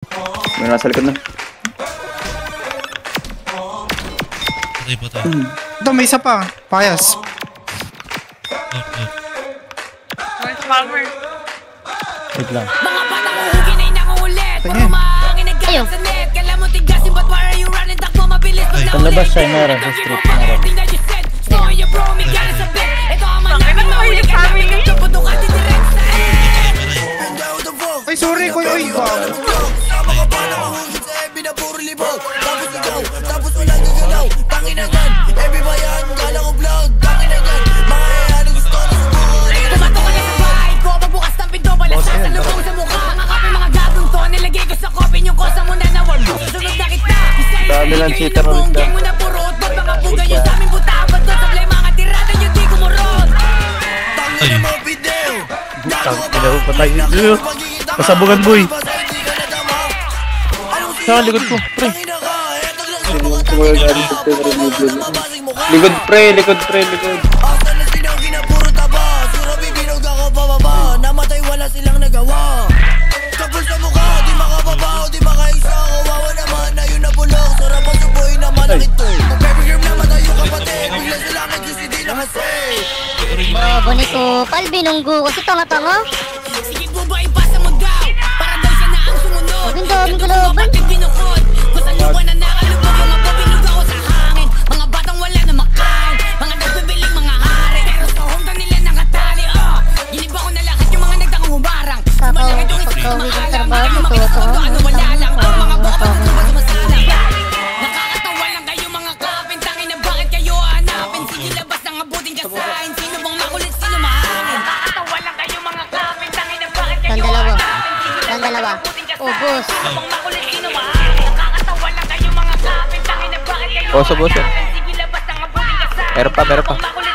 May nasa likod na. Patay. Ito, may isa pa. Payas. Power. Wait lang. Mga batang uhugin ay nangulit. Puro mahangin nagkalat sa net. Kala mo tigasin, but why are you running? Takbo mabilis. Palabas siya, meron sa street. Meron. Ay, sorry, Koy. Oy, Tapos wala gagalaw. Tangin na gan. Every bayan, kala ko vlog. Tangin na gan. Mga yan, gusto na subukan. Pumatok ka na sa bahay ko. Pagbukas ng pinto, balas ka sa lubong sa mukha. Mga kape, mga gagong to. Nilagay ko sa kopin yung kosa mo na nawag. Sunod na kita. Dami lang si terrorist Game mo na puro utbot. Mga buga yung sa aming butabat doon. Sablay mga tirada yung di kumurot. Tangin na mo video. Patay. Pasabungan, boy. Sa likod ko, pre. Likod pre. Namatay wala silang nagawa. Kapul sa mukha, di makababaw, di makaisa. Kawawa naman na yun na bulok. Sarap ang suboy na malakit to. Baby girl namatay yung kapatid. Bigla silang nagsisidi na kasi. Bonito, palbinunggo kasi tanga-tanga. Sige buba, ipasa mo daw. Para daw siya na ang sumunod. Ang dami kalaban. Bakit binukod? Kung saan lupa na nakalubog. Mga pabilog ako sa hangin. Mga batang wala na makain. Mga nagbibiling mga hari. Pero sa hometown nila nakatali. Ginib ako na lahat yung mga nagtakang hubarang. Sumalaki doon sa maalam. Maraming makisakot doon ano wala lang. Ang mga buka pa sa sumasalang. Nakakatawa lang kayo mga kapin. Tangin na bakit kayo hanapin? Sige labas ng abuting kasahin. Sino bang makulit, sino mahangin? Nakakatawa lang kayo mga kapin. Tangin na bakit kayo hanapin? Ang dalawa. Ubus. Boso. Meron pa.